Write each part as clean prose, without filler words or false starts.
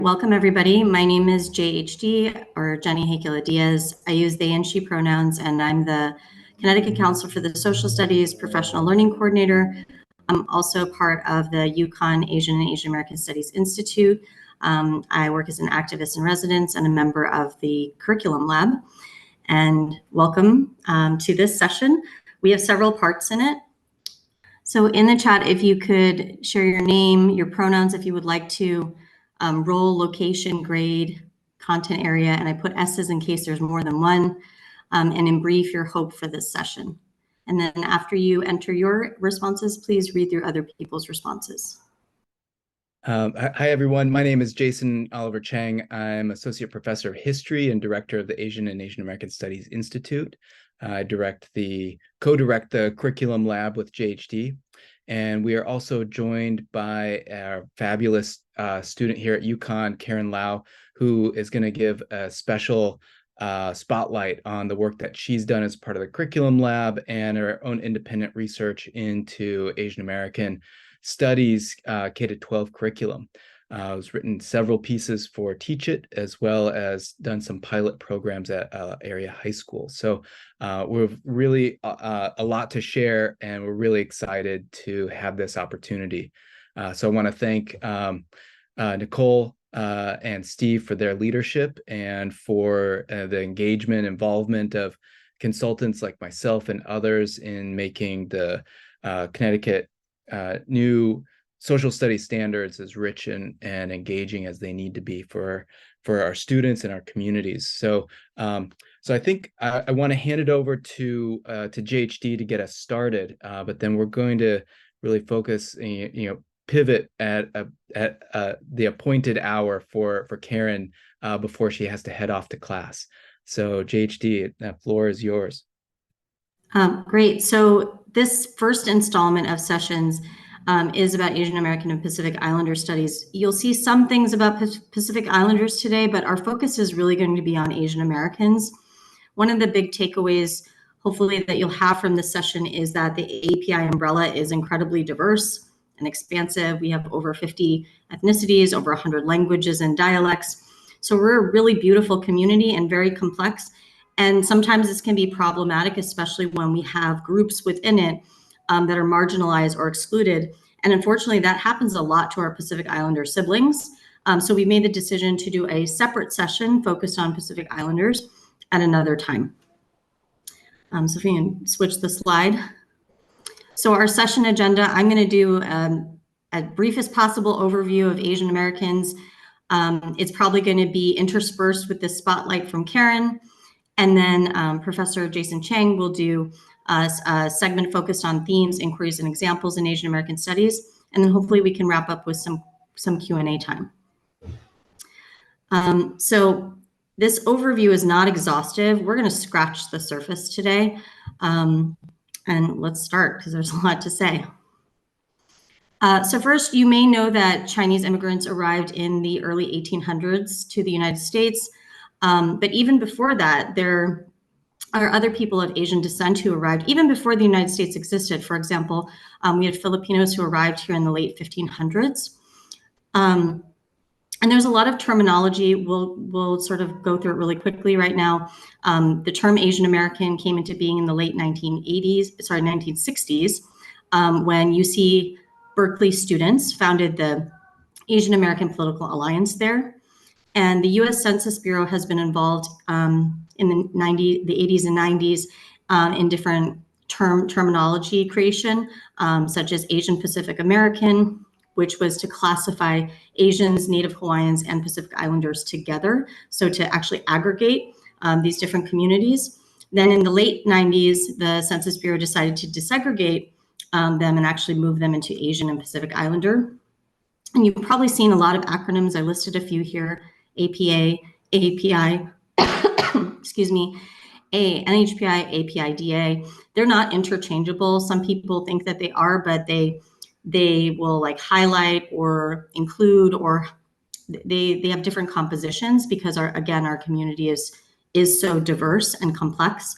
Welcome everybody. My name is JHD, or Jenny Hakila Diaz. I use they and she pronouns, and I'm the Connecticut Council for the Social Studies Professional Learning Coordinator. I'm also part of the UConn Asian and Asian American Studies Institute. I work as an activist in residence and a member of the Curriculum Lab. And welcome to this session. We have several parts in it. So in the chat, if you could share your name, your pronouns, if you would like to, role, location, grade, content area, and I put S's in case there's more than one, and in brief, your hope for this session. And then after you enter your responses, please read through other people's responses. Hi, everyone. My name is Jason Oliver Chang. I'm Associate Professor of History and Director of the Asian and Asian American Studies Institute. I co-direct the Curriculum Lab with JHD. And we are also joined by our fabulous student here at UConn, Karen Lau, who is going to give a special spotlight on the work that she's done as part of the Curriculum Lab and her own independent research into Asian American Studies K-12 curriculum. It's written several pieces for Teach It, as well as done some pilot programs at area high school. So we've really a lot to share, and we're really excited to have this opportunity. So I want to thank Nicole and Steve for their leadership and for the engagement, involvement of consultants like myself and others in making the Connecticut new social studies standards as rich and engaging as they need to be for our students and our communities. So I think I want to hand it over to JHD to get us started, but then we're going to really focus, pivot at the appointed hour for Karen before she has to head off to class. So JHD, that floor is yours. Great. So this first installment of sessions is about Asian American and Pacific Islander studies. You'll see some things about Pacific Islanders today, but our focus is really going to be on Asian Americans. One of the big takeaways, hopefully, that you'll have from this session is that the AAPI umbrella is incredibly diverse and expansive. We have over 50 ethnicities, over 100 languages and dialects. So we're a really beautiful community and very complex. And sometimes this can be problematic, especially when we have groups within it that are marginalized or excluded. And unfortunately, that happens a lot to our Pacific Islander siblings. So we made the decision to do a separate session focused on Pacific Islanders at another time. So if we can switch the slide. So our session agenda, I'm going to do a brief as possible overview of Asian Americans. It's probably going to be interspersed with the spotlight from Karen. And then Professor Jason Chang will do a segment focused on themes, inquiries, and examples in Asian American studies. And then hopefully we can wrap up with some Q&A time. So this overview is not exhaustive. We're going to scratch the surface today. And let's start, because there's a lot to say. So first, you may know that Chinese immigrants arrived in the early 1800s to the United States. But even before that, there are other people of Asian descent who arrived even before the United States existed. For example, we had Filipinos who arrived here in the late 1500s. And there's a lot of terminology. We'll sort of go through it really quickly right now. The term Asian American came into being in the late 1960s, when UC Berkeley students founded the Asian American Political Alliance there. And the U.S. Census Bureau has been involved in the 80s and 90s in different terminology creation, such as Asian Pacific American, which was to classify Asians, Native Hawaiians, and Pacific Islanders together, so to actually aggregate these different communities. Then in the late 90s, the Census Bureau decided to disaggregate them and actually move them into Asian and Pacific Islander. And you've probably seen a lot of acronyms. I listed a few here: APA, AAPI, excuse me, NHPI, APIDA. They're not interchangeable. Some people think that they are, but they will like highlight or include, or they have different compositions because our community is so diverse and complex.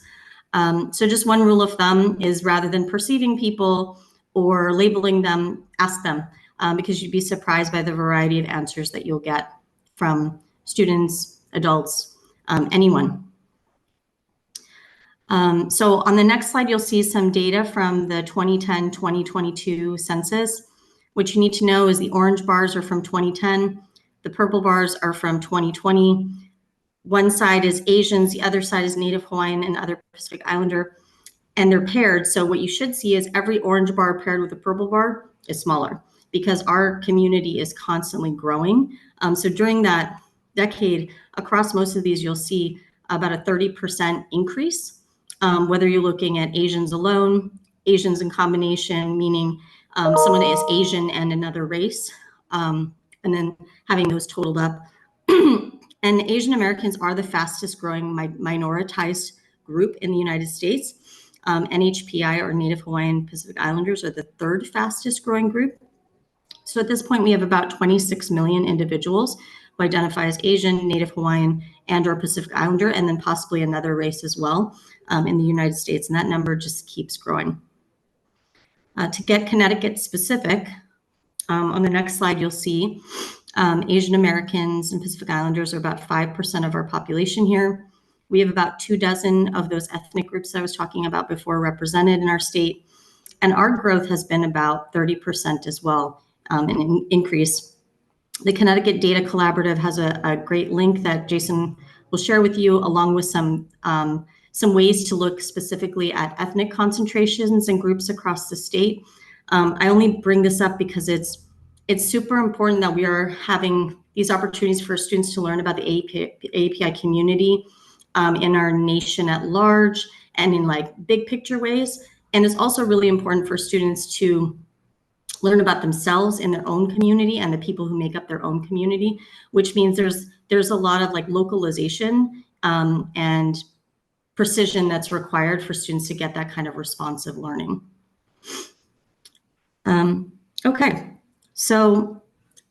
So just one rule of thumb is, rather than perceiving people or labeling them, ask them, because you'd be surprised by the variety of answers that you'll get from students, adults, anyone. So on the next slide, you'll see some data from the 2010-2022 census. What you need to know is the orange bars are from 2010, the purple bars are from 2020. One side is Asians, the other side is Native Hawaiian and other Pacific Islander, and they're paired. So what you should see is every orange bar paired with a purple bar is smaller because our community is constantly growing. So during that decade, across most of these, you'll see about a 30% increase. Whether you're looking at Asians alone, Asians in combination, meaning someone is Asian and another race, and then having those totaled up. And Asian Americans are the fastest growing minoritized group in the United States. NHPI, or Native Hawaiian Pacific Islanders, are the third fastest growing group. So at this point, we have about 26 million individuals who identify as Asian, Native Hawaiian, and or Pacific Islander, and then possibly another race as well in the United States. And that number just keeps growing. To get Connecticut specific, on the next slide, you'll see Asian Americans and Pacific Islanders are about 5% of our population here. We have about 24 of those ethnic groups I was talking about before represented in our state. And our growth has been about 30% as well, an increase. The Connecticut Data Collaborative has a great link that Jason will share with you, along with some ways to look specifically at ethnic concentrations and groups across the state. I only bring this up because it's super important that we are having these opportunities for students to learn about the AAPI community in our nation at large and in like big picture ways. And it's also really important for students to learn about themselves in their own community and the people who make up their own community, which means there's a lot of like localization and precision that's required for students to get that kind of responsive learning. Okay, so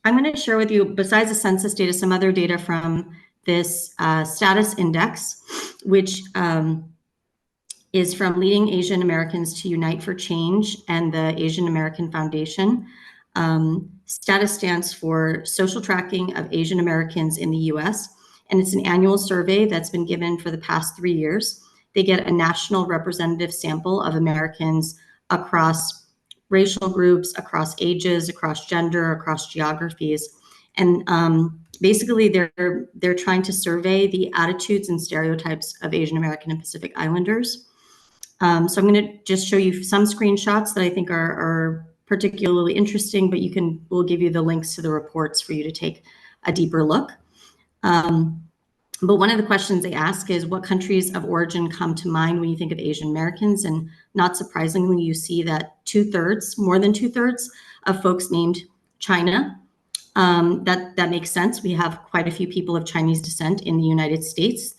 I'm going to share with you, besides the census data, some other data from this STAATUS index, which is from Leading Asian Americans to Unite for Change and the Asian American Foundation. STAATUS stands for Social Tracking of Asian Americans in the US, and it's an annual survey that's been given for the past 3 years. They get a national representative sample of Americans across racial groups, across ages, across gender, across geographies. And basically they're trying to survey the attitudes and stereotypes of Asian American and Pacific Islanders. So I'm going to just show you some screenshots that I think are particularly interesting, but we'll give you the links to the reports for you to take a deeper look. But one of the questions they ask is, what countries of origin come to mind when you think of Asian Americans? And not surprisingly, you see that more than two thirds of folks named China. That makes sense. We have quite a few people of Chinese descent in the United States.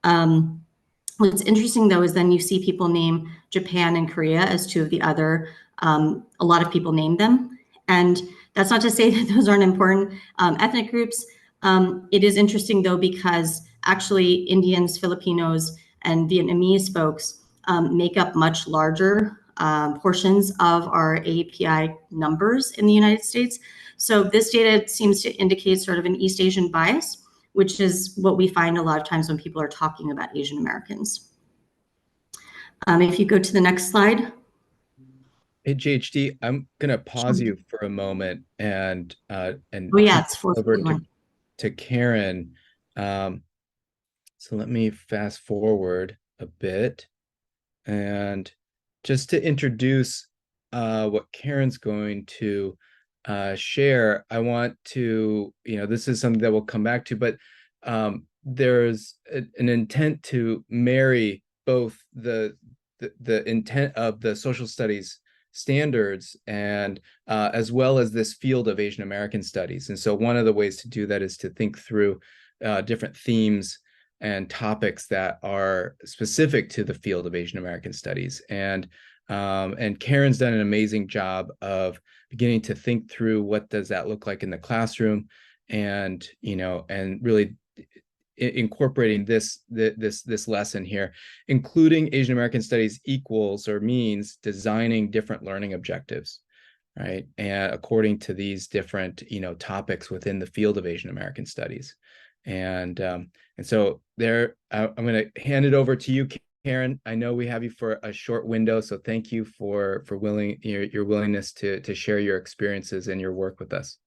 What's interesting though is then you see people name Japan and Korea as two of the other. A lot of people name them. And that's not to say that those aren't important ethnic groups. It is interesting though, because actually Indians, Filipinos, and Vietnamese folks make up much larger portions of our AAPI numbers in the United States. So this data seems to indicate sort of an East Asian bias, which is what we find a lot of times when people are talking about Asian Americans. If you go to the next slide. Hey, JHD, I'm going to pause you for a moment and oh yeah, it's over to Karen. So let me fast forward a bit, and just to introduce what Karen's going to share, I want to, this is something that we'll come back to, but there's an intent to marry both the intent of the social studies standards and as well as this field of Asian American studies. And so one of the ways to do that is to think through different themes and topics that are specific to the field of Asian American studies. And Karen's done an amazing job of beginning to think through what does that look like in the classroom, and and really incorporating this lesson here, including Asian American studies equals or means designing different learning objectives. right? And according to these different, topics within the field of Asian American studies. And so there, I'm going to hand it over to you, Karen. I know we have you for a short window, so thank you for your willingness to share your experiences and your work with us.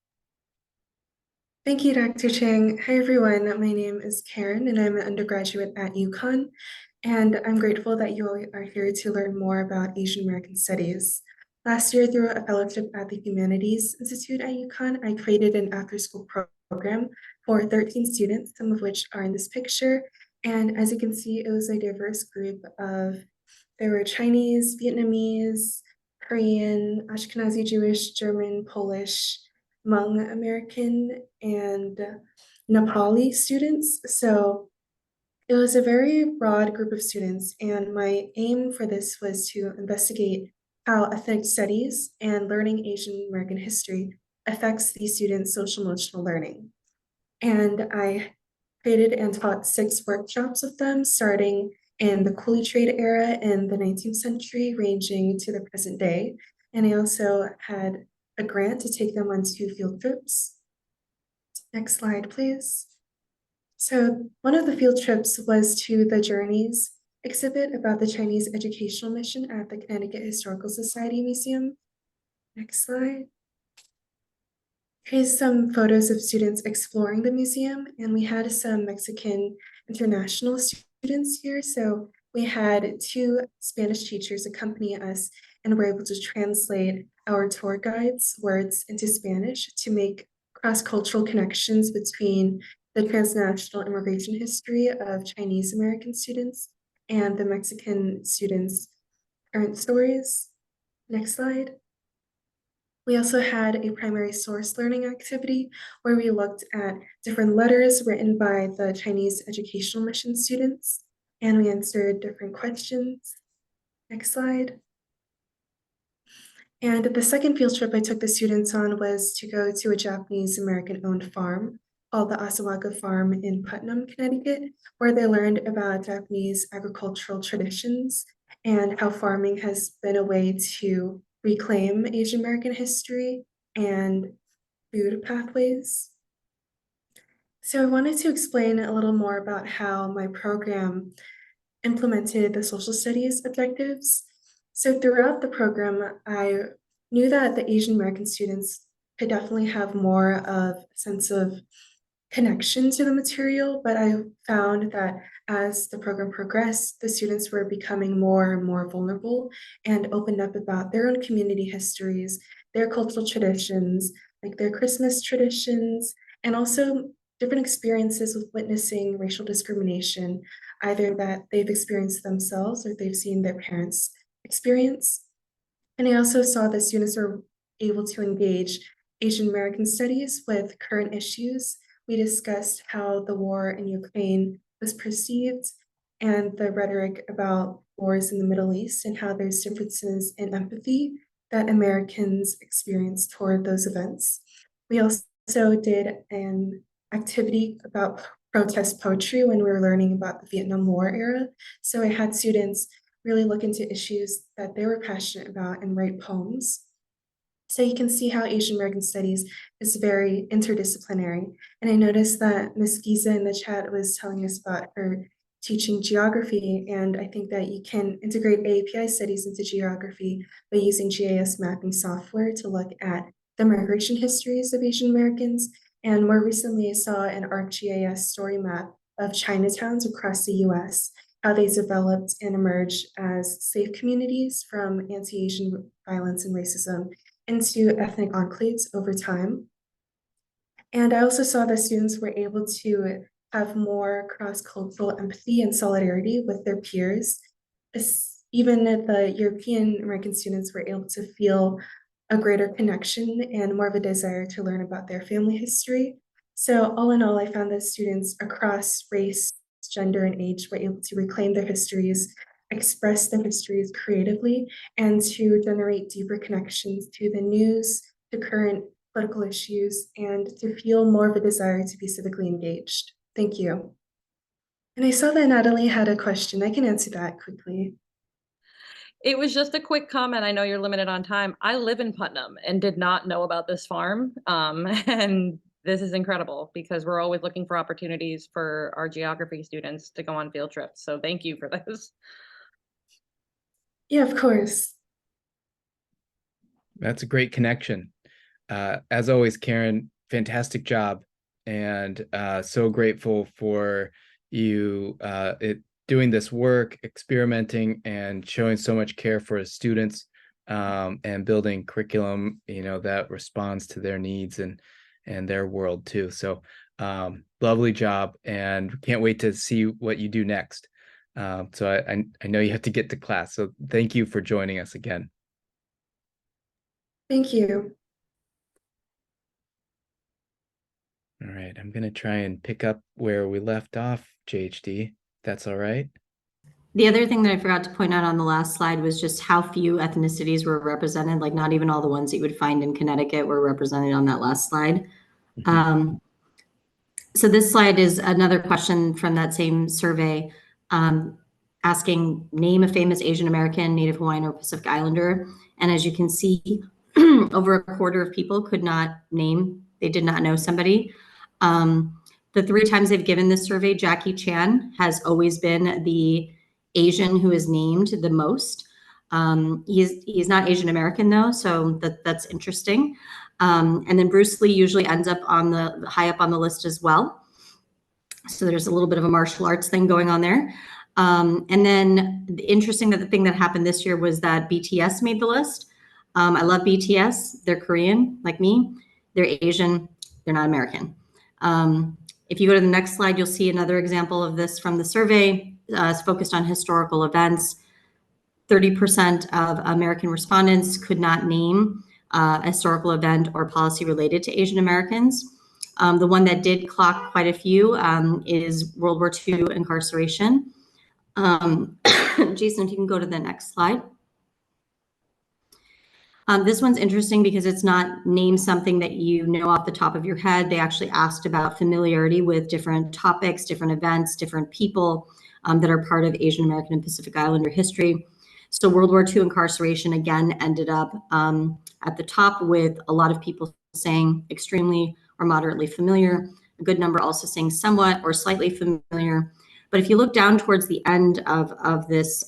Thank you, Dr. Chang. Hi, everyone. My name is Karen, and I'm an undergraduate at UConn. And I'm grateful that you all are here to learn more about Asian American Studies. Last year, through a fellowship at the Humanities Institute at UConn, I created an after-school program for 13 students, some of which are in this picture. And as you can see, it was a diverse group there were Chinese, Vietnamese, Korean, Ashkenazi Jewish, German, Polish, Hmong American, and Nepali students. So it was a very broad group of students, and my aim for this was to investigate how ethnic studies and learning Asian American history affects these students' social emotional learning. And I created and taught 6 workshops of them, starting in the Coolie Trade era in the 19th century, ranging to the present day. And I also had a grant to take them on 2 field trips. Next slide, please. So one of the field trips was to the Journeys exhibit about the Chinese educational mission at the Connecticut Historical Society Museum. Next slide. Here's some photos of students exploring the museum, and we had some Mexican international students here. So we had 2 Spanish teachers accompany us and were able to translate our tour guides' words into Spanish to make cross-cultural connections between the transnational immigration history of Chinese American students and the Mexican students' current stories. Next slide. We also had a primary source learning activity where we looked at different letters written by the Chinese educational mission students, and we answered different questions. Next slide. And the second field trip I took the students on was to go to a Japanese American owned farm called the Assawaga farm in Putnam, Connecticut, where they learned about Japanese agricultural traditions and how farming has been a way to reclaim Asian American history and food pathways. So I wanted to explain a little more about how my program implemented the social studies objectives. So throughout the program, I knew that the Asian American students could definitely have more of a sense of connection to the material, but I found that as the program progressed, the students were becoming more and more vulnerable and opened up about their own community histories, their cultural traditions, like their Christmas traditions, and also different experiences with witnessing racial discrimination, either that they've experienced themselves or they've seen their parents experience. And I also saw that students were able to engage Asian American studies with current issues. We discussed how the war in Ukraine was perceived and the rhetoric about wars in the Middle East and how there's differences in empathy that Americans experience toward those events. We also did an activity about protest poetry when we were learning about the Vietnam War era. So I had students really look into issues that they were passionate about and write poems. So you can see how Asian American Studies is very interdisciplinary. And I noticed that Ms. Geeza in the chat was telling us about her teaching geography, and I think that you can integrate AAPI studies into geography by using GIS mapping software to look at the migration histories of Asian Americans. And more recently, I saw an ArcGIS story map of Chinatowns across the US, how they developed and emerged as safe communities from anti-Asian violence and racism into ethnic enclaves over time. And I also saw that students were able to have more cross-cultural empathy and solidarity with their peers. Even the European American students were able to feel a greater connection and more of a desire to learn about their family history. So all in all, I found that students across race, gender, and age were able to reclaim their histories, express their histories creatively, and to generate deeper connections to the news, to current political issues, and to feel more of a desire to be civically engaged. Thank you. And I saw that Natalie had a question. I can answer that quickly. It was just a quick comment. I know you're limited on time. I live in Putnam and did not know about this farm. And this is incredible because we're always looking for opportunities for our geography students to go on field trips. So thank you for this. Yeah, of course. That's a great connection. As always, Karen, fantastic job. And so grateful for you doing this work, experimenting, and showing so much care for students, and building curriculum, that responds to their needs and their world too. So lovely job, and can't wait to see what you do next. So I know you have to get to class. So thank you for joining us again. Thank you. All right, I'm going to try and pick up where we left off, JHD. That's all right. The other thing that I forgot to point out on the last slide was just how few ethnicities were represented. Like not even all the ones that you would find in Connecticut were represented on that last slide. So this slide is another question from that same survey, asking name a famous Asian American, Native Hawaiian, or Pacific Islander. And as you can see, over a quarter of people could not name, they did not know somebody. The 3 times they've given this survey, Jackie Chan has always been the Asian who is named the most. He's not Asian American though, so that's interesting. And then Bruce Lee usually ends up on the high up on the list as well. So there's a little bit of a martial arts thing going on there. And then interesting that the thing that happened this year was that BTS made the list. I love BTS. They're Korean, like me. They're Asian. They're not American. If you go to the next slide, you'll see another example of this from the survey. It's focused on historical events. 30% of American respondents could not name a historical event or policy related to Asian Americans. The one that did clock quite a few is World War II incarceration. Jason, if you can go to the next slide. This one's interesting because it's not named something that you know off the top of your head. They actually asked about familiarity with different topics, different events, different people that are part of Asian American and Pacific Islander history. So World War II incarceration again ended up at the top with a lot of people saying extremely or moderately familiar, a good number also saying somewhat or slightly familiar. But if you look down towards the end of this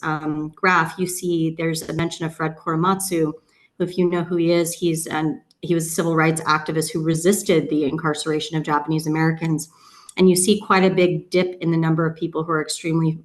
graph, you see there's a mention of Fred Korematsu. If you know who he is, he was a civil rights activist who resisted the incarceration of Japanese Americans. And you see quite a big dip in the number of people who are extremely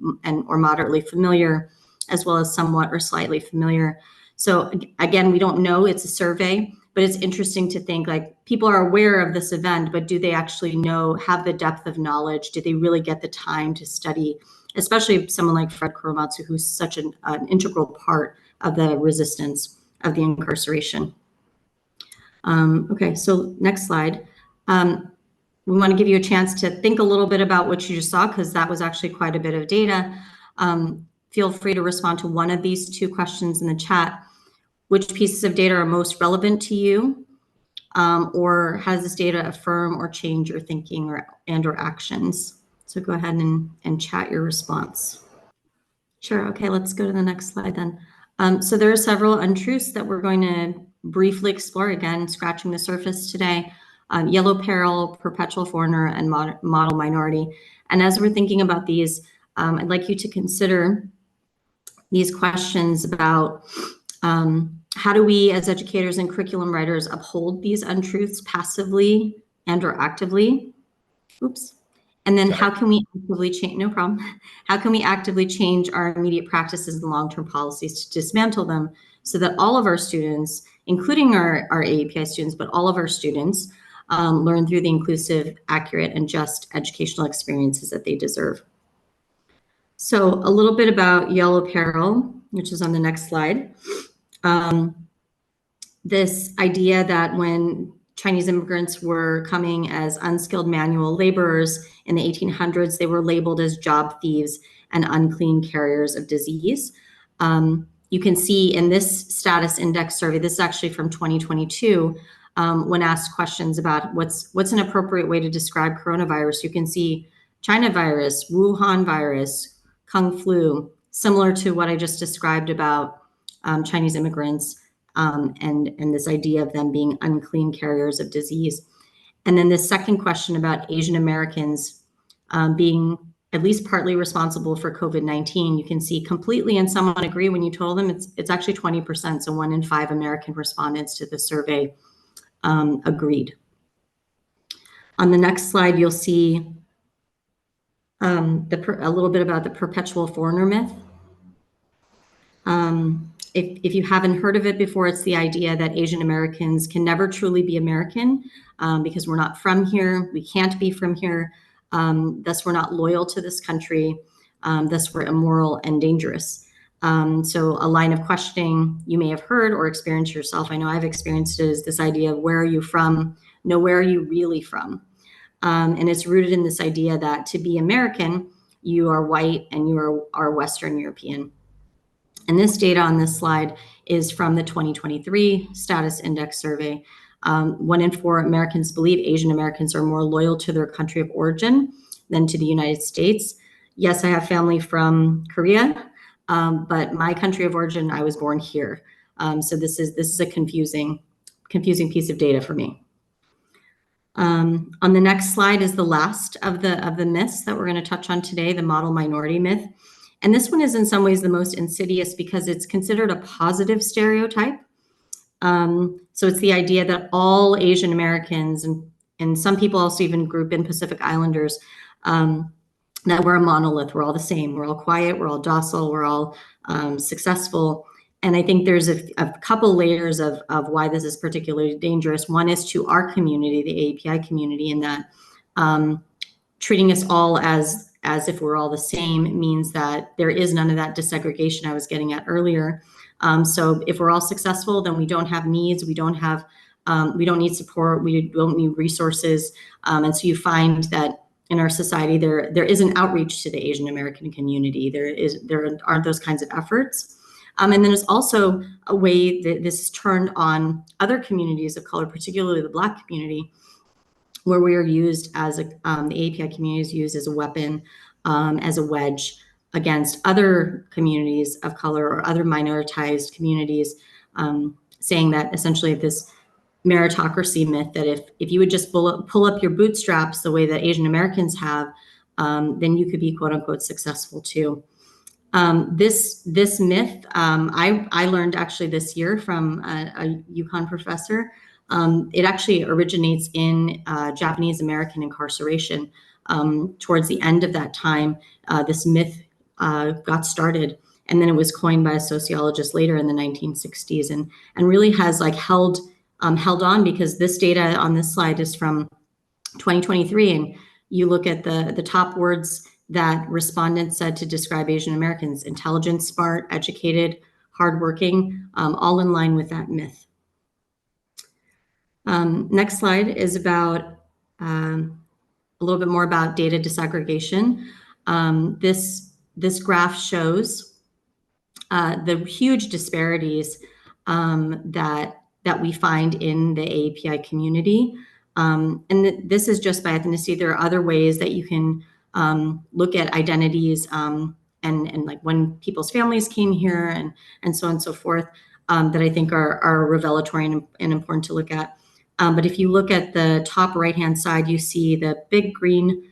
or moderately familiar, as well as somewhat or slightly familiar. So again, we don't know, it's a survey, but it's interesting to think like people are aware of this event, but do they actually know, have the depth of knowledge? Do they really get the time to study, especially someone like Fred Korematsu, who's such an integral part of the resistance of the incarceration. Okay, so next slide. We want to give you a chance to think a little bit about what you just saw, because that was actually quite a bit of data. Feel free to respond to one of these 2 questions in the chat. Which pieces of data are most relevant to you? Or has this data affirm or change your thinking or actions? So go ahead and chat your response. Sure, okay, let's go to the next slide then. So there are several untruths that we're going to briefly explore, again, scratching the surface today. Yellow Peril, Perpetual Foreigner, and Model Minority. And as we're thinking about these, I'd like you to consider these questions about how do we as educators and curriculum writers uphold these untruths passively and or actively? Oops. And then how can we actively change, no problem. How can we actively change our immediate practices and long-term policies to dismantle them so that all of our students, including our AAPI students, but all of our students learn through the inclusive, accurate, and just educational experiences that they deserve. So a little bit about Yellow Peril, which is on the next slide. This idea that when Chinese immigrants were coming as unskilled manual laborers in the 1800s, they were labeled as job thieves and unclean carriers of disease. You can see in this status index survey, this is actually from 2022, when asked questions about what's an appropriate way to describe coronavirus, you can see China virus, Wuhan virus, Kung flu, similar to what I just described about Chinese immigrants, and this idea of them being unclean carriers of disease. And then the second question about Asian Americans being at least partly responsible for COVID-19, you can see completely and somewhat agree when you told them it's actually 20%. So 1 in 5 American respondents to the survey agreed. On the next slide, you'll see a little bit about the perpetual foreigner myth. If you haven't heard of it before, it's the idea that Asian Americans can never truly be American because we're not from here, we can't be from here, thus we're not loyal to this country, thus we're immoral and dangerous. So a line of questioning you may have heard or experienced yourself, I know I've experienced it, is this idea of where are you from? No, where are you really from? And it's rooted in this idea that to be American, you are white and you are Western European. And this data on this slide is from the 2023 STAATUS Index Survey. 1 in 4 Americans believe Asian Americans are more loyal to their country of origin than to the United States. Yes, I have family from Korea, but my country of origin, I was born here. So this is a confusing piece of data for me. On the next slide is the last of the myths that we're going to touch on today, the model minority myth. And this one is in some ways the most insidious because it's considered a positive stereotype. So it's the idea that all Asian Americans, and some people also even group in Pacific Islanders, that we're a monolith, we're all the same, we're all quiet, we're all docile, we're all successful. And I think there's a couple layers of why this is particularly dangerous. One is to our community, the AAPI community, in that treating us all as if we're all the same means that there is none of that disaggregation I was getting at earlier. So if we're all successful, then we don't have needs, we don't need support, we don't need resources. And so you find that in our society, there is an outreach to the Asian American community. There aren't those kinds of efforts. And then there's also a way that this is turned on other communities of color, particularly the Black community, where we are used as the AAPI community is used as a weapon, as a wedge against other communities of color or other minoritized communities, saying that essentially this meritocracy myth that if you would just pull up your bootstraps the way that Asian Americans have, then you could be quote unquote successful too. This myth, I learned actually this year from a UConn professor. It actually originates in Japanese American incarceration. Towards the end of that time, this myth got started, and then it was coined by a sociologist later in the 1960s, and really has like held on, because this data on this slide is from 2023, and you look at the top words that respondents said to describe Asian Americans: intelligent, smart, educated, hardworking, all in line with that myth. Next slide is about a little bit more about data disaggregation. This graph shows the huge disparities that we find in the AAPI community. And this is just by ethnicity. There are other ways that you can look at identities and like when people's families came here and so on and so forth, that I think are revelatory and important to look at. But if you look at the top right-hand side, you see the big green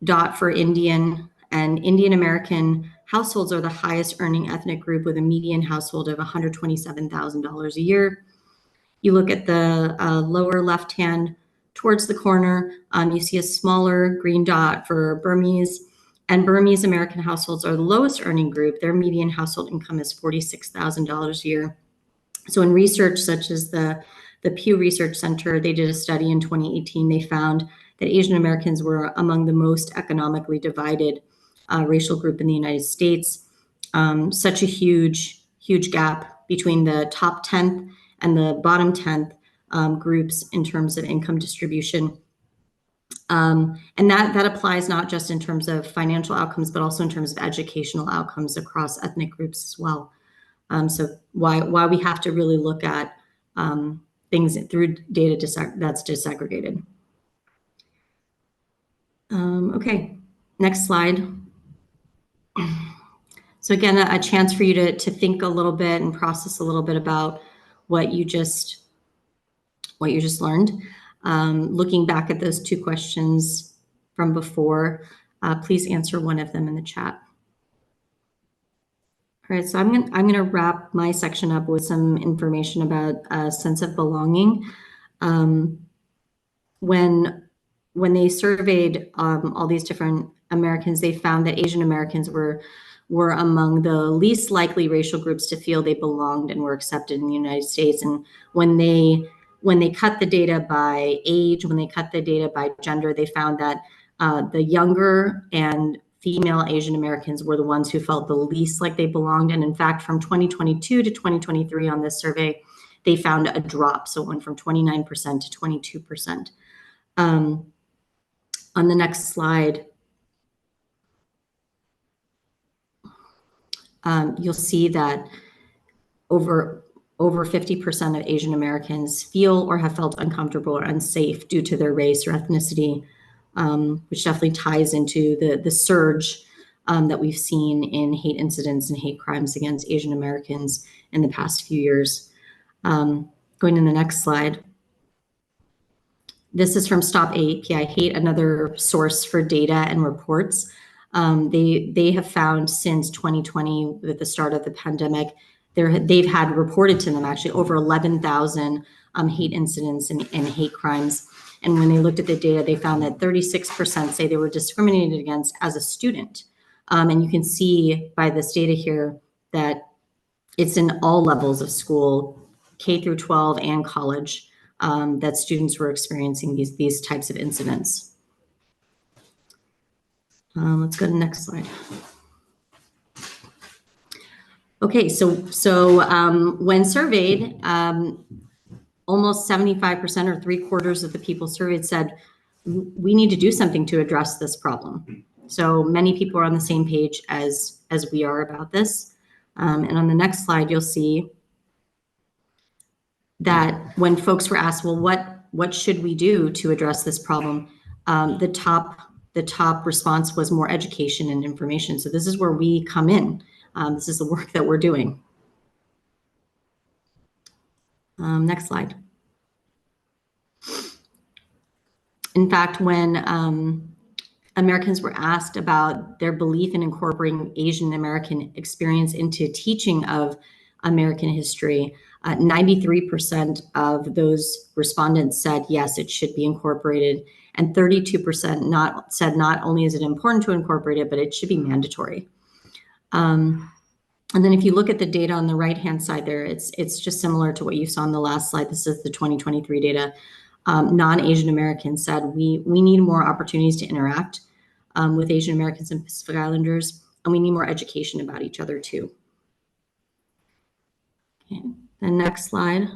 dot for Indian, and Indian American households are the highest earning ethnic group with a median household of $127,000 a year. You look at the lower left-hand towards the corner, you see a smaller green dot for Burmese, and Burmese American households are the lowest earning group. Their median household income is $46,000 a year. So in research such as the Pew Research Center, they did a study in 2018. They found that Asian Americans were among the most economically divided racial group in the United States. Such a huge gap between the top 10th and the bottom 10th groups in terms of income distribution. And that applies not just in terms of financial outcomes, but also in terms of educational outcomes across ethnic groups as well. So why we have to really look at things through data that's disaggregated. Okay, next slide. So again, a chance for you to think a little bit and process a little bit about what you just learned. Looking back at those 2 questions from before, please answer one of them in the chat. All right, so I'm gonna wrap my section up with some information about a sense of belonging. When they surveyed all these different Americans, they found that Asian Americans were among the least likely racial groups to feel they belonged and were accepted in the United States. And when they cut the data by age, when they cut the data by gender, they found that the younger and female Asian Americans were the ones who felt the least like they belonged. And in fact, from 2022 to 2023 on this survey, they found a drop. So it went from 29% to 22%. On the next slide, you'll see that over 50% of Asian Americans feel or have felt uncomfortable or unsafe due to their race or ethnicity, which definitely ties into the surge that we've seen in hate incidents and hate crimes against Asian Americans in the past few years. Going to the next slide. This is from Stop AAPI Hate, another source for data and reports. They have found since 2020, with the start of the pandemic, they've had reported to them actually over 11,000 hate incidents and hate crimes. And when they looked at the data, they found that 36% say they were discriminated against as a student. And you can see by this data here that it's in all levels of school, K through 12 and college, that students were experiencing these types of incidents. Let's go to the next slide. Okay, so when surveyed, almost 75% or 3/4 of the people surveyed said, we need to do something to address this problem. So many people are on the same page as we are about this. And on the next slide, you'll see that when folks were asked, well, what should we do to address this problem? The top response was more education and information. So this is where we come in. This is the work that we're doing. Next slide. In fact, when Americans were asked about their belief in incorporating Asian American experience into teaching of American history, 93% of those respondents said, yes, it should be incorporated. And 32% said not only is it important to incorporate it, but it should be mandatory. And then if you look at the data on the right-hand side there, it's just similar to what you saw on the last slide. This is the 2023 data. Non-Asian Americans said we need more opportunities to interact with Asian Americans and Pacific Islanders, and we need more education about each other too. Okay, the next slide.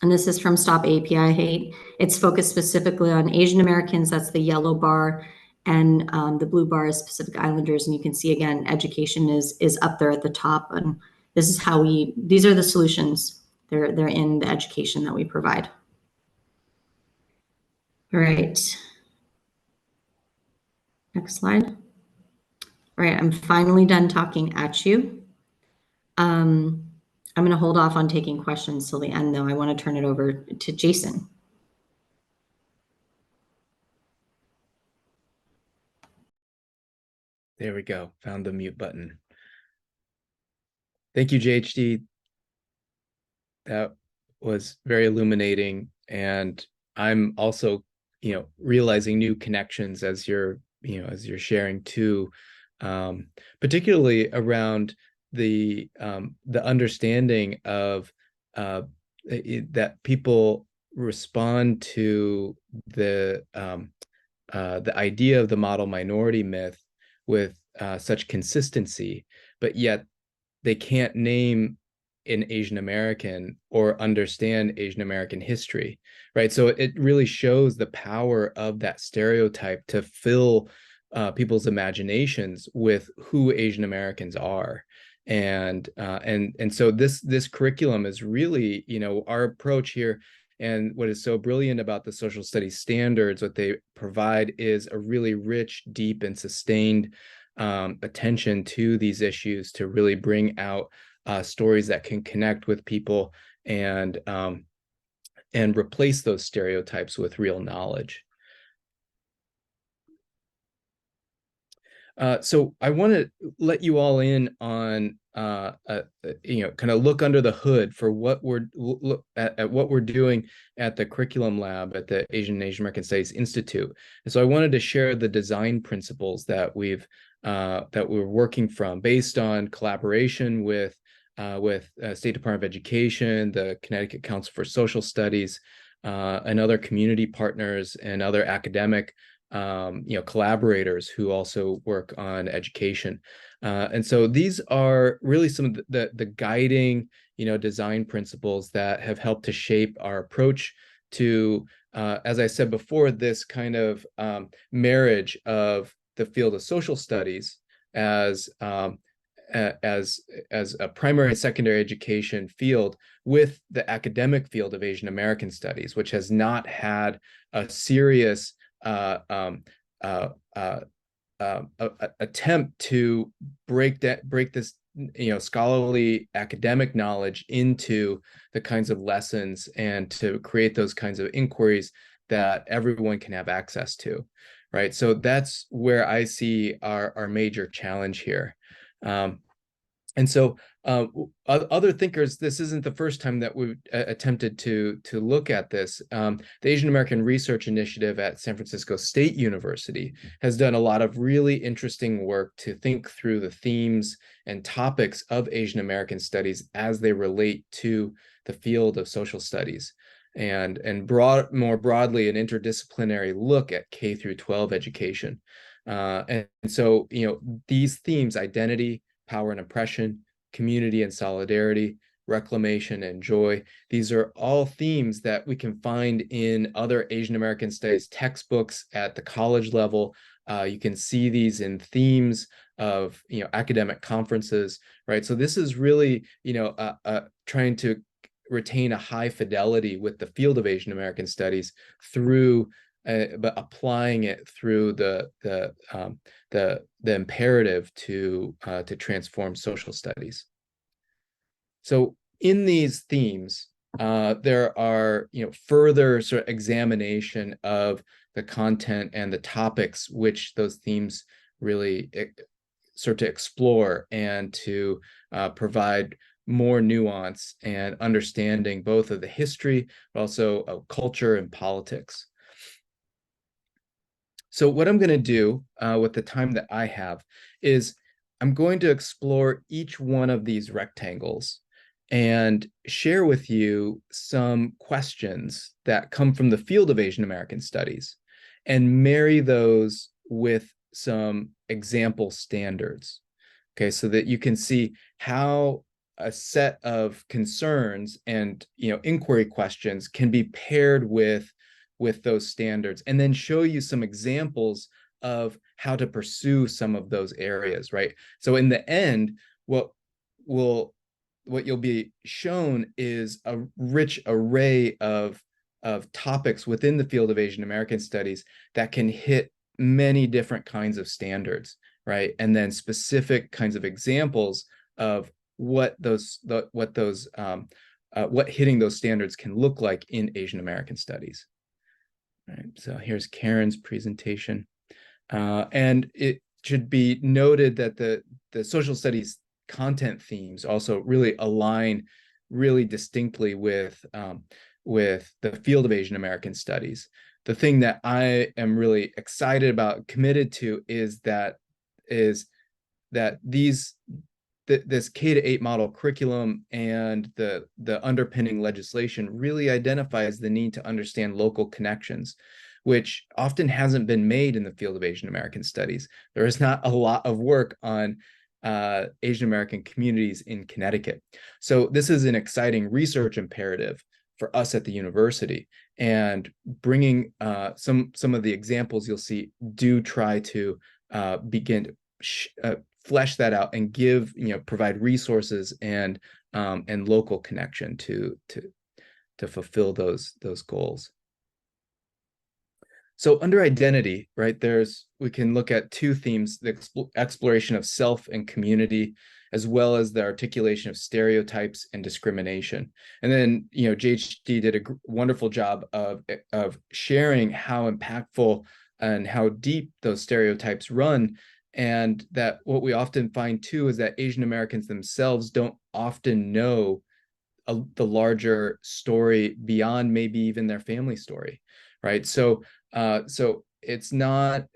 And this is from Stop AAPI Hate. It's focused specifically on Asian Americans, that's the yellow bar, and the blue bar is Pacific Islanders. And you can see again, education is up there at the top. And this is how these are the solutions. They're in the education that we provide. All right. Next slide. All right, I'm finally done talking at you. I'm going to hold off on taking questions till the end, though. I want to turn it over to Jason. There we go. Found the mute button. Thank you, JHD. That was very illuminating. And I'm also, realizing new connections as you're sharing too, particularly around the understanding of that people respond to the idea of the model minority myth with such consistency, but yet they can't name an Asian American or understand Asian American history, right? So it really shows the power of that stereotype to fill people's imaginations with who Asian Americans are. And so this curriculum is really, our approach here. And what is so brilliant about the social studies standards, what they provide is a really rich, deep, and sustained attention to these issues to really bring out stories that can connect with people and replace those stereotypes with real knowledge. So I want to let you all in on, kind of look under the hood for what we're at what we're doing at the curriculum lab at the Asian and Asian American Studies Institute. And so I wanted to share the design principles that we're working from, based on collaboration with State Department of Education, the Connecticut Council for Social Studies, and other community partners and other academic collaborators who also work on education. And so these are really some of the guiding, design principles that have helped to shape our approach to, as I said before, this kind of marriage of the field of social studies as a primary and secondary education field with the academic field of Asian American studies, which has not had a serious attempt to break this scholarly academic knowledge into the kinds of lessons and to create those kinds of inquiries that everyone can have access to, right? So that's where I see our major challenge here. And so other thinkers, this isn't the first time that we've attempted to look at this. The Asian American Research Initiative at San Francisco State University has done a lot of really interesting work to think through the themes and topics of Asian American studies as they relate to the field of social studies, and more broadly, an interdisciplinary look at K through 12 education. And so, these themes, identity, power and oppression, community and solidarity, reclamation and joy. These are all themes that we can find in other Asian American studies textbooks at the college level. You can see these in themes of academic conferences, right? So this is really trying to retain a high fidelity with the field of Asian American studies through but applying it through the imperative to transform social studies. So in these themes, there are further sort of examination of the content and the topics which those themes really start to explore, and to provide more nuance and understanding both of the history, but also of culture and politics. So what I'm going to do with the time that I have is I'm going to explore each one of these rectangles and share with you some questions that come from the field of Asian American studies and marry those with some example standards, okay, so that you can see how a set of concerns and inquiry questions can be paired with those standards, and then show you some examples of how to pursue some of those areas, right? So in the end, what you'll be shown is a rich array of topics within the field of Asian American studies that can hit many different kinds of standards, right? And then specific kinds of examples of what hitting those standards can look like in Asian American studies. All right, so here's Karen's presentation. And it should be noted that the social studies content themes also really align really distinctly with the field of Asian American studies. The thing that I am really excited about, committed to, is that this K-8 model curriculum and the underpinning legislation really identifies the need to understand local connections, which often hasn't been made in the field of Asian American studies. There is not a lot of work on Asian American communities in Connecticut. So this is an exciting research imperative for us at the university, and bringing some of the examples you'll see do try to begin to flesh that out and provide resources and local connection to fulfill those goals. So under identity, right, we can look at two themes: the exploration of self and community, as well as the articulation of stereotypes and discrimination. And then, JHD did a wonderful job of sharing how impactful and how deep those stereotypes run. And that what we often find too is that Asian Americans themselves don't often know the larger story beyond maybe even their family story, right? So it's not,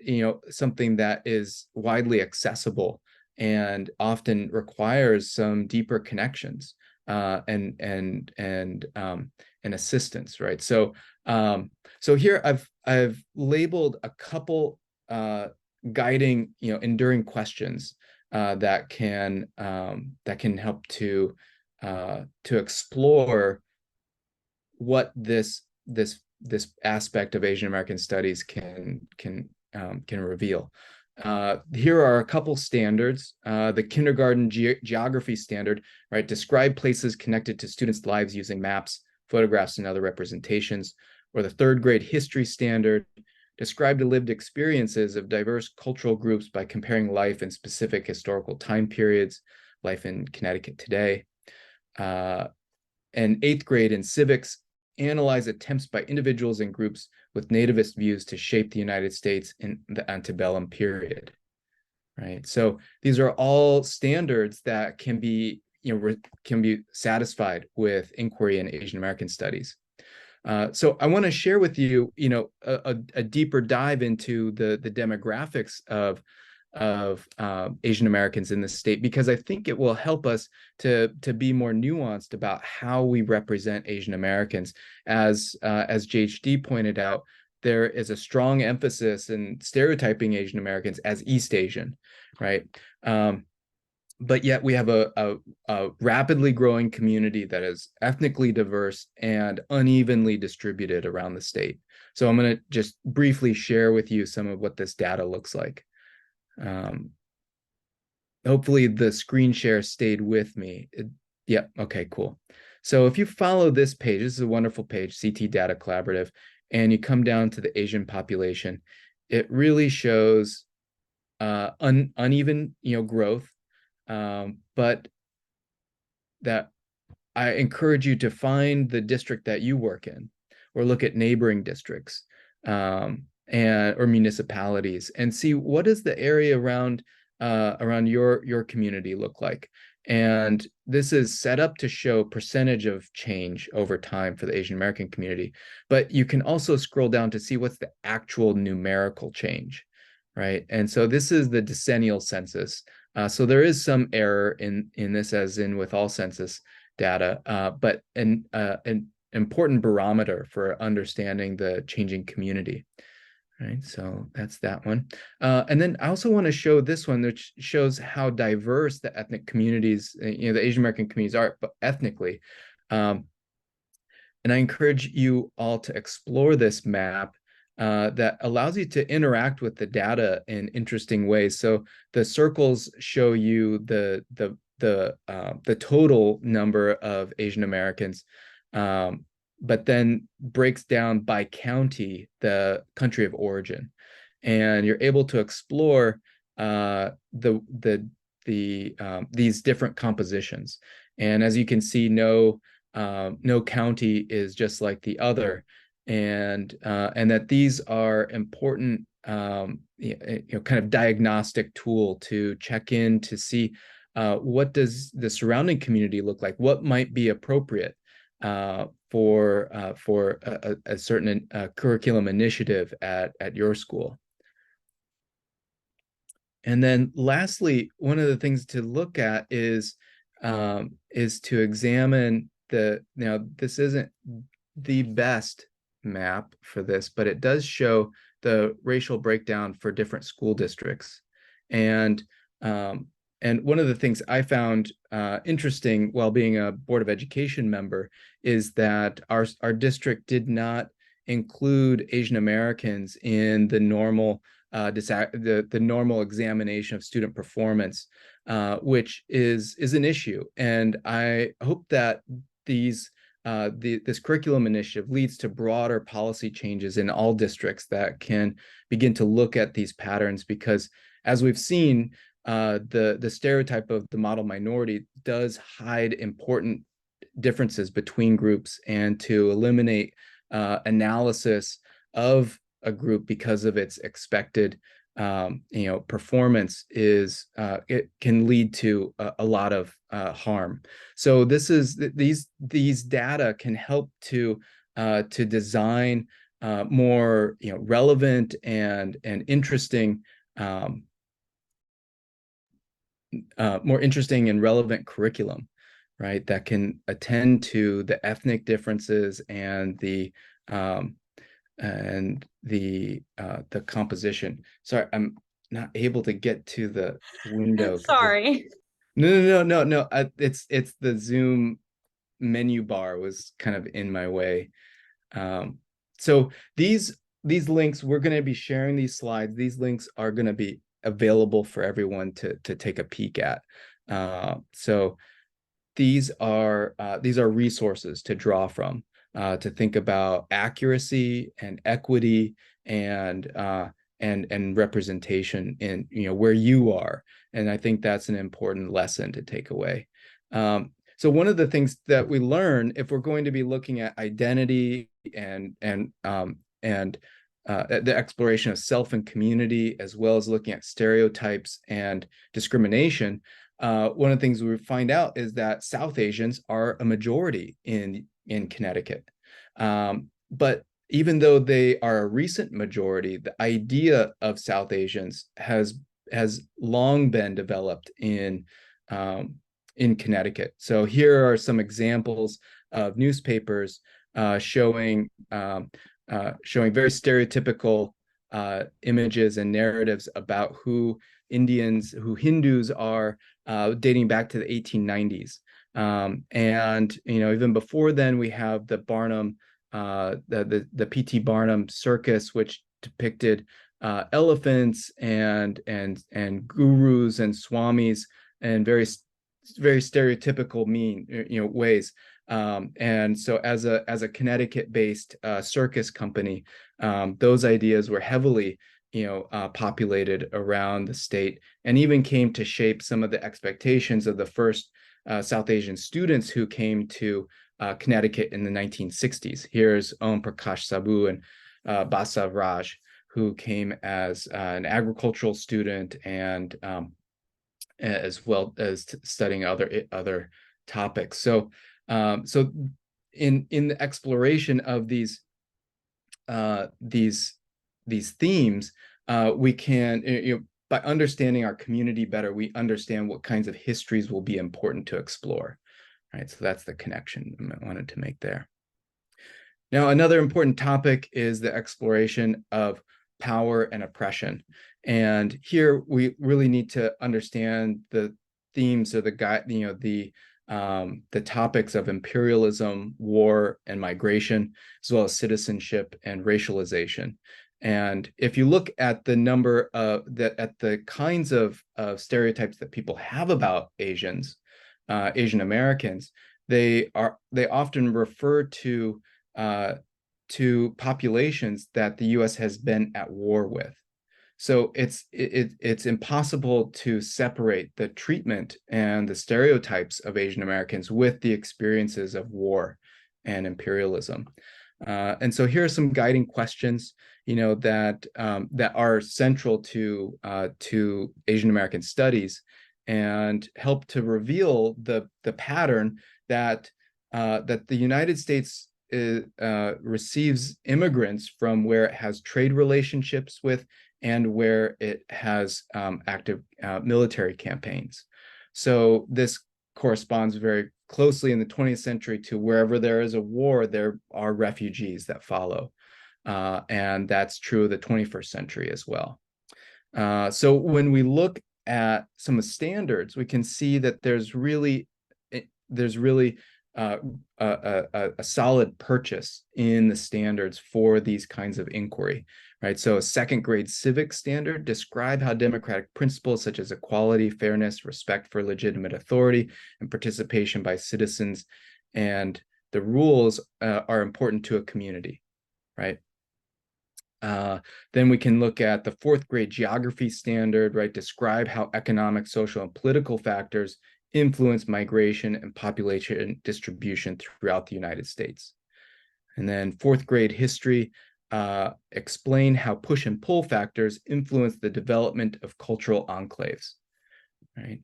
something that is widely accessible and often requires some deeper connections and assistance, right? So here I've labeled a couple guiding, enduring questions that can help to explore what this aspect of Asian American studies can reveal. Here are a couple standards. The kindergarten geography standard, right? Describe places connected to students' lives using maps, photographs, and other representations. Or the third grade history standard, describe the lived experiences of diverse cultural groups by comparing life in specific historical time periods, life in Connecticut today. And eighth grade in civics, analyze attempts by individuals and groups with nativist views to shape the United States in the antebellum period, right? So these are all standards that can be, can be satisfied with inquiry in Asian American studies. So I want to share with you, a deeper dive into the demographics of Asian Americans in the state, because I think it will help us to be more nuanced about how we represent Asian Americans. As JHD pointed out, there is a strong emphasis in stereotyping Asian Americans as East Asian, right? But yet we have a rapidly growing community that is ethnically diverse and unevenly distributed around the state. So I'm going to just briefly share with you some of what this data looks like. Hopefully the screen share stayed with me. Yeah, okay, cool. So if you follow this page, this is a wonderful page, CT Data Collaborative, and you come down to the Asian population, it really shows uneven, growth, but that I encourage you to find the district that you work in, or look at neighboring districts, or municipalities, and see what does the area around your community look like. And this is set up to show percentage of change over time for the Asian American community, but you can also scroll down to see what's the actual numerical change, right? And so this is the decennial census. So there is some error in this, as in with all census data, but an important barometer for understanding the changing community. Right, so that's that one. And then I also want to show this one, which shows how diverse the ethnic communities, the Asian American communities are ethnically. And I encourage you all to explore this map that allows you to interact with the data in interesting ways. So the circles show you the total number of Asian Americans, but then breaks down by county the country of origin, and you're able to explore these different compositions. And as you can see, no county is just like the other, and that these are important, kind of diagnostic tool to check in to see what does the surrounding community look like, what might be appropriate for a certain curriculum initiative at your school. And then lastly, one of the things to look at is to examine this isn't the best map for this, but it does show the racial breakdown for different school districts. And one of the things I found interesting while being a Board of Education member is that our district did not include Asian Americans in the normal the normal examination of student performance, which is an issue. And I hope that these this curriculum initiative leads to broader policy changes in all districts that can begin to look at these patterns, because as we've seen, the stereotype of the model minority does hide important differences between groups, and to eliminate analysis of a group because of its expected performance is it can lead to a lot of harm. So these data can help to design more relevant and interesting more interesting and relevant curriculum, right, that can attend to the ethnic differences and the composition. Sorry, I'm not able to get to the window. Sorry. No. It's the Zoom menu bar was kind of in my way. So these links, we're going to be sharing these slides. These links are going to be available for everyone to take a peek at. So these are resources to draw from, to think about accuracy and equity and representation in where you are. And I think that's an important lesson to take away. So one of the things that we learn, if we're going to be looking at identity and the exploration of self and community, as well as looking at stereotypes and discrimination, one of the things we find out is that South Asians are a majority in Connecticut. But even though they are a recent majority, the idea of South Asians has long been developed in Connecticut. So here are some examples of newspapers showing very stereotypical images and narratives about who Hindus are, dating back to the 1890s. And even before then, we have the Barnum, the P.T. Barnum circus, which depicted elephants and gurus and swamis in very stereotypical ways. And so as a Connecticut-based circus company, those ideas were heavily populated around the state, and even came to shape some of the expectations of the first South Asian students who came to Connecticut in the 1960s. Here's Om Prakash Sabu and Basav Raj, who came as an agricultural student and as well as studying other topics. So in the exploration of these themes, we can, by understanding our community better, we understand what kinds of histories will be important to explore, right? So that's the connection I wanted to make there. Now, another important topic is the exploration of power and oppression. And here we really need to understand the themes or the topics of imperialism, war, and migration, as well as citizenship and racialization. And if you look at the number of the kinds of stereotypes that people have about Asians, Asian Americans, they often refer to populations that the U.S. has been at war with. So it's impossible to separate the treatment and the stereotypes of Asian Americans with the experiences of war and imperialism. And so here are some guiding questions, that are central to Asian American studies, and help to reveal the pattern that the United States receives immigrants from where it has trade relationships with and where it has active military campaigns. So this corresponds very closely in the 20th century to wherever there is a war, there are refugees that follow. And that's true of the 21st century as well. So when we look at some of the standards, we can see that there's really a solid purchase in the standards for these kinds of inquiry, right? So a second grade civics standard describe how democratic principles such as equality, fairness, respect for legitimate authority, and participation by citizens and the rules are important to a community, right? Then we can look at the 4th grade geography standard, right? Describe how economic, social, and political factors influence migration and population distribution throughout the United States. And then 4th grade history, explain how push and pull factors influence the development of cultural enclaves, right?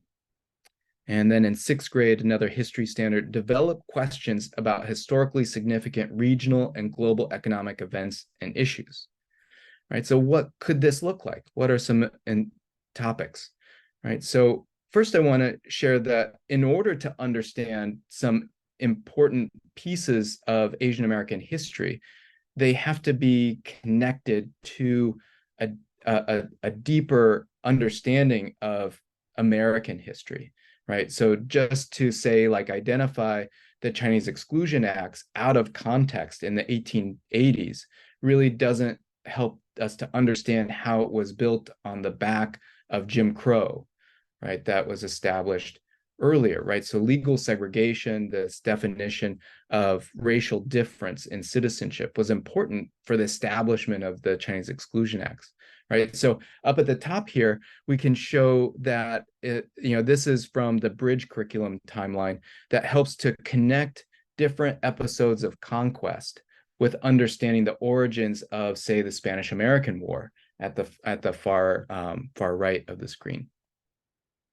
And then in 6th grade, another history standard, develop questions about historically significant regional and global economic events and issues, right? So what could this look like? What are some topics, right? So first I want to share that in order to understand some important pieces of Asian American history, they have to be connected to a deeper understanding of American history, right? So just to say, like, identify the Chinese Exclusion Acts out of context in the 1880s really doesn't help us to understand how it was built on the back of Jim Crow, right? That was established earlier, right? So legal segregation, this definition of racial difference in citizenship, was important for the establishment of the Chinese Exclusion Acts, right? So up at the top here, we can show that this is from the Bridge curriculum timeline that helps to connect different episodes of conquest with understanding the origins of, say, the Spanish-American War at the far right of the screen.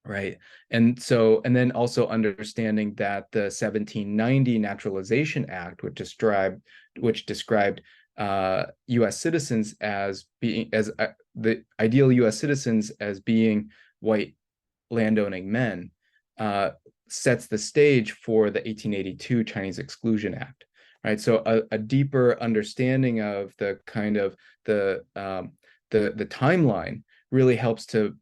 Right. And then also understanding that the 1790 Naturalization Act, which described U.S. citizens as being, the ideal U.S. citizens as being white landowning men, sets the stage for the 1882 Chinese Exclusion Act. Right. So a deeper understanding of the kind of the timeline really helps to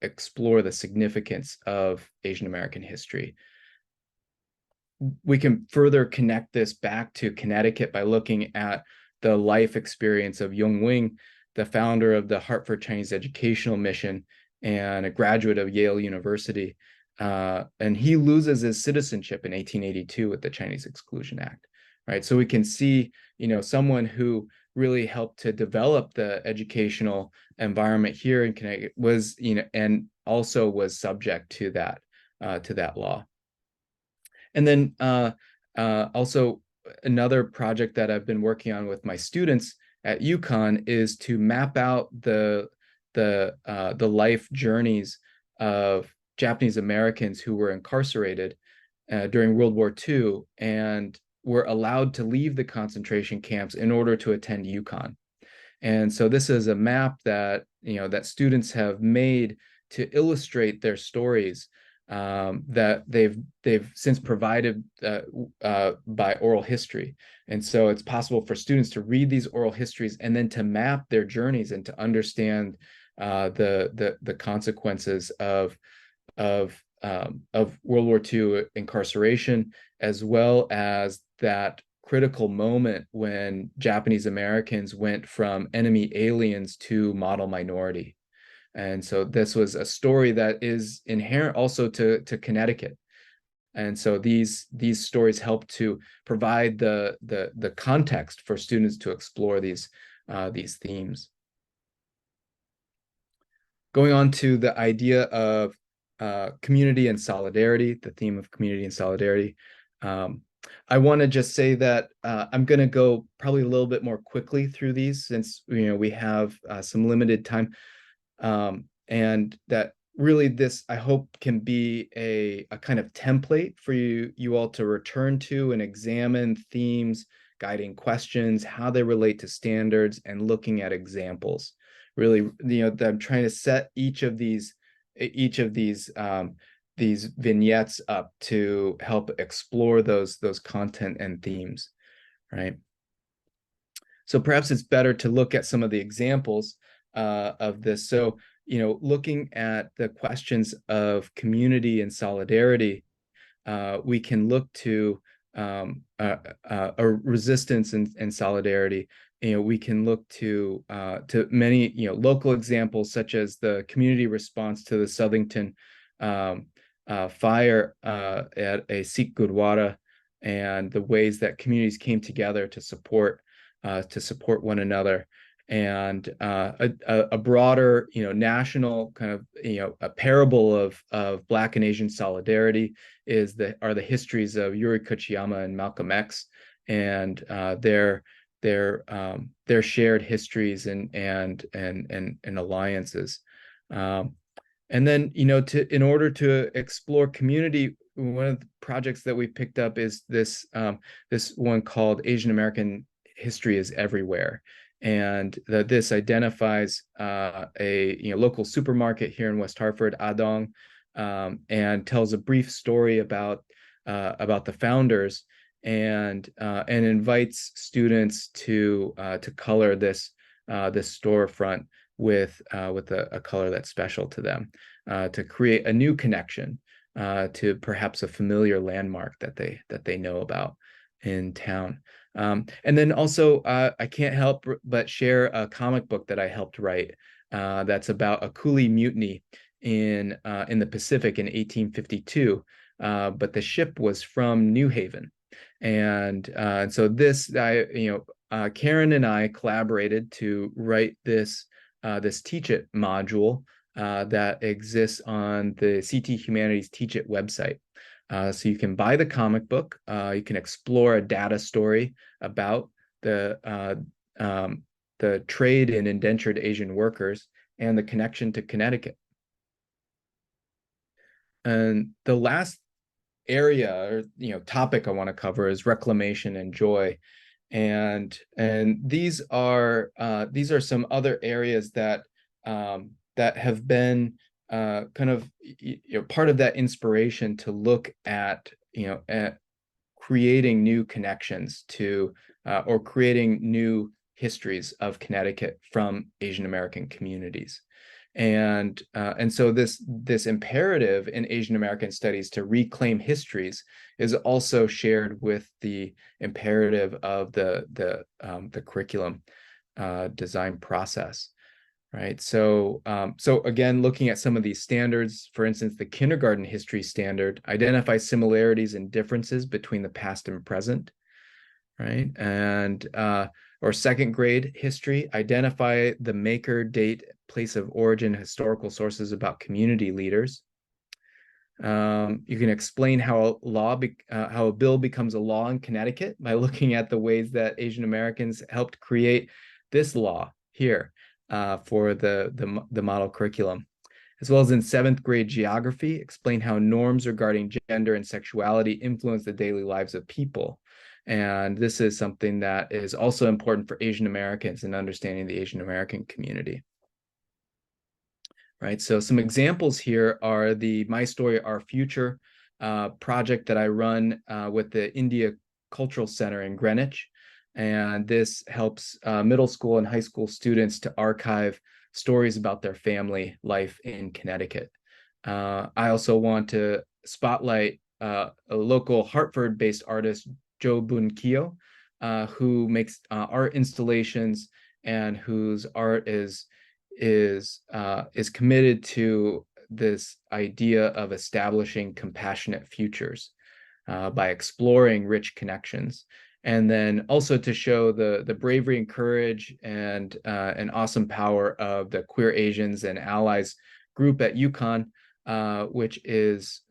explore the significance of Asian American history. We can further connect this back to Connecticut by looking at the life experience of Yung Wing, the founder of the Hartford Chinese Educational Mission and a graduate of Yale University. And he loses his citizenship in 1882 with the Chinese Exclusion Act, right? So we can see, someone who really helped to develop the educational environment here in Connecticut was, and also was subject to that law. And then also another project that I've been working on with my students at UConn is to map out the life journeys of Japanese Americans who were incarcerated during World War II and were allowed to leave the concentration camps in order to attend UConn. And so this is a map that that students have made to illustrate their stories that they've since provided by oral history. And so it's possible for students to read these oral histories and then to map their journeys and to understand the consequences of World War II incarceration, as well as that critical moment when Japanese Americans went from enemy aliens to model minority. And so this was a story that is inherent also to Connecticut. And so these stories help to provide the context for students to explore these themes. Going on to the idea of community and solidarity, the theme of community and solidarity. I want to just say that I'm going to go probably a little bit more quickly through these since we have some limited time, and that really this I hope can be a kind of template for you all to return to and examine themes, guiding questions, how they relate to standards, and looking at examples. Really, I'm trying to set each of these vignettes up to help explore those content and themes, right? So perhaps it's better to look at some of the examples of this. So, looking at the questions of community and solidarity, we can look to a resistance and solidarity. We can look to many local examples, such as the community response to the Southington fire at a Sikh Gurdwara, and the ways that communities came together to support one another, and a broader, national kind of, a parable of Black and Asian solidarity are the histories of Yuri Kochiyama and Malcolm X, and their shared histories and alliances. And then, in order to explore community, one of the projects that we picked up is this one called Asian American History is Everywhere. And this identifies a local supermarket here in West Hartford, Adong, and tells a brief story about the founders, and invites students to color this storefront with a color that's special to them, to create a new connection to perhaps a familiar landmark that they know about in town. And then also, I can't help but share a comic book that I helped write that's about a coolie mutiny in the Pacific in 1852, but the ship was from New Haven. And so Karen and I collaborated to write this Teach It module that exists on the CT Humanities Teach It website. So you can buy the comic book. You can explore a data story about the trade in indentured Asian workers and the connection to Connecticut. And the last area or topic I want to cover is reclamation and joy. And these are some other areas that have been kind of part of that inspiration to look at creating new connections to or creating new histories of Connecticut from Asian American communities. And so this imperative in Asian American studies to reclaim histories is also shared with the imperative of the curriculum design process, right? So again, looking at some of these standards, for instance, the kindergarten history standard identifies similarities and differences between the past and present, right? And or second grade history, identify the maker, date, place of origin, historical sources about community leaders. You can explain how a bill becomes a law in Connecticut by looking at the ways that Asian Americans helped create this law here for the model curriculum. As well as in seventh grade geography, explain how norms regarding gender and sexuality influence the daily lives of people. And this is something that is also important for Asian Americans in understanding the Asian American community. Right, so some examples here are the My Story, Our Future project that I run with the India Cultural Center in Greenwich. And this helps middle school and high school students to archive stories about their family life in Connecticut. I also want to spotlight a local Hartford-based artist, Joe Bunkyo, who makes art installations and whose art is committed to this idea of establishing compassionate futures by exploring rich connections, and then also to show the bravery and courage and awesome power of the Queer Asians and Allies group at UConn, which is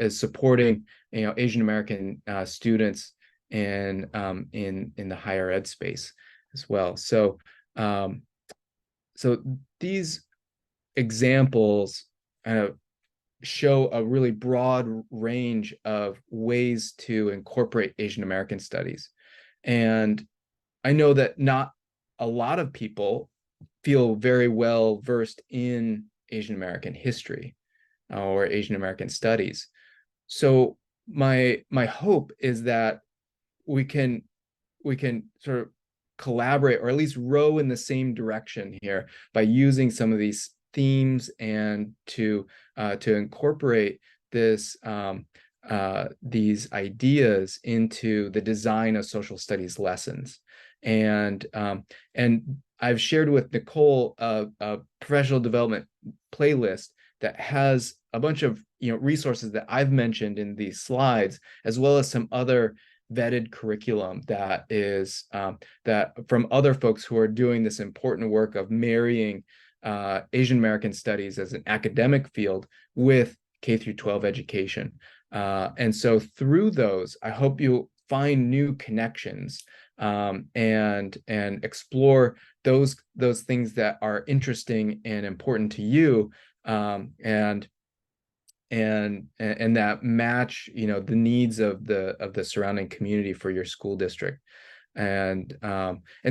supporting Asian American students in the higher ed space as well. So these examples show a really broad range of ways to incorporate Asian American studies. And I know that not a lot of people feel very well versed in Asian American history or Asian American studies. So my hope is that we can sort of collaborate, or at least row in the same direction here by using some of these themes and to incorporate this these ideas into the design of social studies lessons. And I've shared with Nicole a professional development playlist that has a bunch of resources that I've mentioned in these slides, as well as some other vetted curriculum that is that from other folks who are doing this important work of marrying Asian American studies as an academic field with K through 12 education. And so through those, I hope you'll find new connections and explore those things that are interesting and important to you, and that match the needs of the surrounding community for your school district. And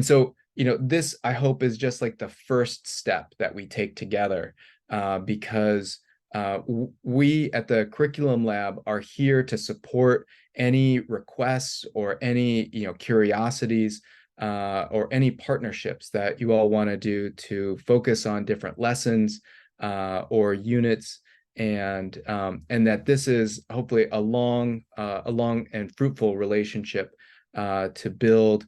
so this, I hope, is just like the first step that we take together, because we at the Curriculum Lab are here to support any requests or any curiosities or any partnerships that you all want to do to focus on different lessons or units, and that this is hopefully a long and fruitful relationship to build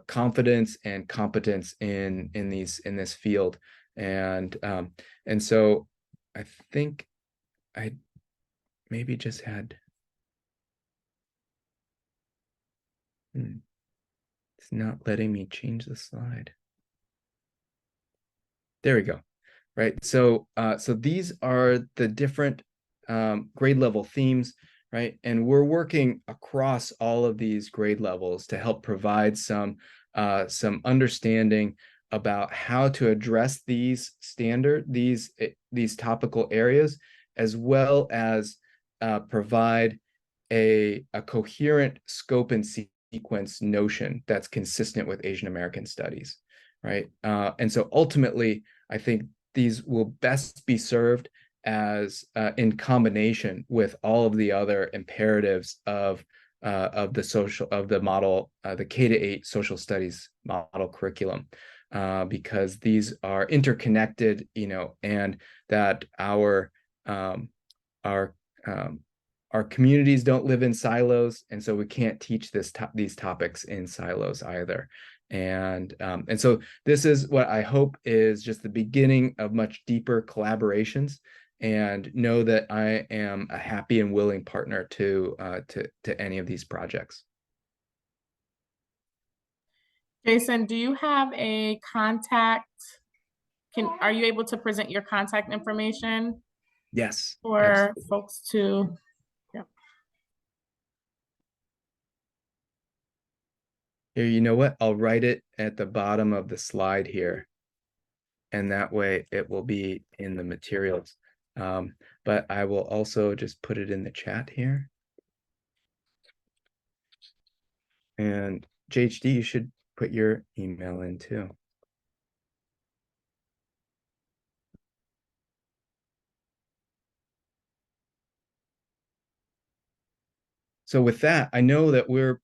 confidence and competence in this field. And so I think I maybe just had it's not letting me change the slide. There we go. Right. So so these are the different grade level themes, right? And we're working across all of these grade levels to help provide some understanding about how to address these topical areas, as well as provide a coherent scope and sequence notion that's consistent with Asian American studies, right? And so ultimately, I think these will best be served as in combination with all of the other imperatives of the model, the K-8 social studies model curriculum, because these are interconnected, and that our communities don't live in silos, and so we can't teach these topics in silos either. And so this is what I hope is just the beginning of much deeper collaborations, and know that I am a happy and willing partner to any of these projects. Jason, do you have a contact? Are you able to present your contact information? Yes. For absolutely. folks to, yeah. Here, you know what? I'll write it at the bottom of the slide here, and that way it will be in the materials. But I will also just put it in the chat here. And JHD, you should put your email in too. So with that, I know that we're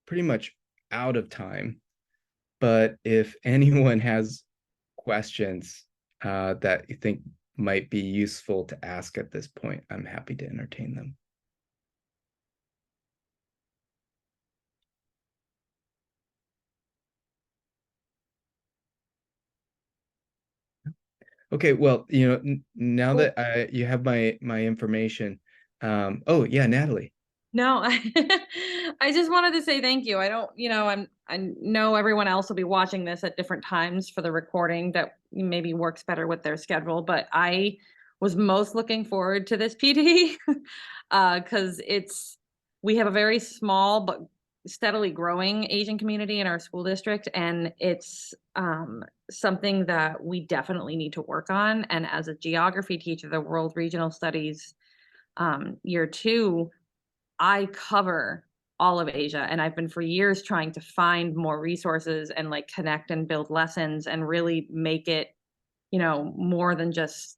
pretty much out of time, but if anyone has questions that you think might be useful to ask at this point, I'm happy to entertain them. Okay, well, now that you have my information, oh yeah, Natalie. No, I just wanted to say thank you. I don't, I know everyone else will be watching this at different times for the recording that maybe works better with their schedule, but I was most looking forward to this PD because we have a very small but steadily growing Asian community in our school district, and it's something that we definitely need to work on. And as a geography teacher, the World Regional Studies year 2, I cover all of Asia, and I've been for years trying to find more resources and like connect and build lessons and really make it, more than just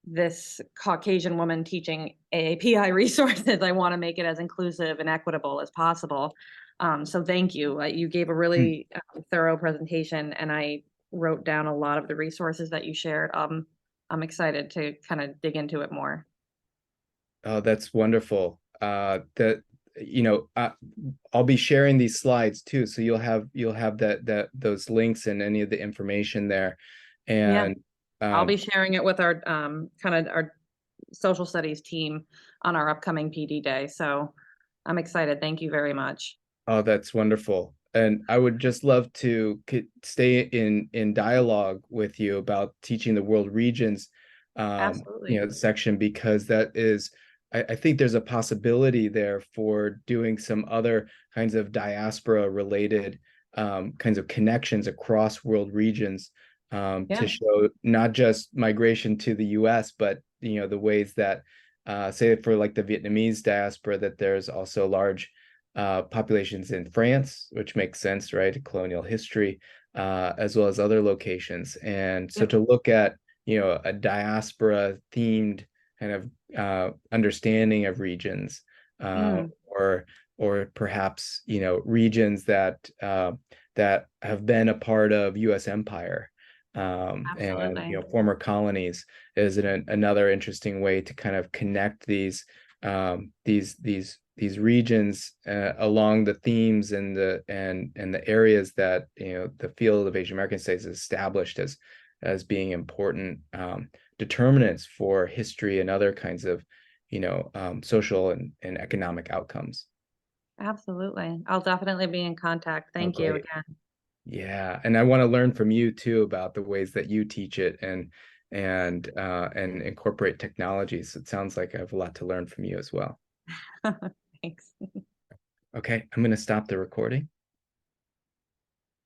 this Caucasian woman teaching AAPI resources. I want to make it as inclusive and equitable as possible. So thank you. You gave a really thorough presentation, and I wrote down a lot of the resources that you shared. I'm excited to kind of dig into it more. Oh, that's wonderful. I'll be sharing these slides too, so you'll have those links and any of the information there. And I'll be sharing it with our kind of our social studies team on our upcoming PD day. So I'm excited. Thank you very much. Oh, that's wonderful. And I would just love to stay in dialogue with you about teaching the world regions, Absolutely. section, because that is, I think there's a possibility there for doing some other kinds of diaspora related kinds of connections across world regions to show not just migration to the US, but the ways that say for like the Vietnamese diaspora, that there's also large populations in France, which makes sense, right? Colonial history, as well as other locations. And so to look at, a diaspora themed kind of understanding of regions, or perhaps, regions that that have been a part of US empire, and former colonies is another interesting way to kind of connect these regions along the themes and the areas that the field of Asian American studies is established as being important determinants for history and other kinds of social and economic outcomes. Absolutely. I'll definitely be in contact. Thank you again. Yeah, and I want to learn from you too about the ways that you teach it and incorporate technologies. It sounds like I have a lot to learn from you as well. Thanks. Okay, I'm going to stop the recording.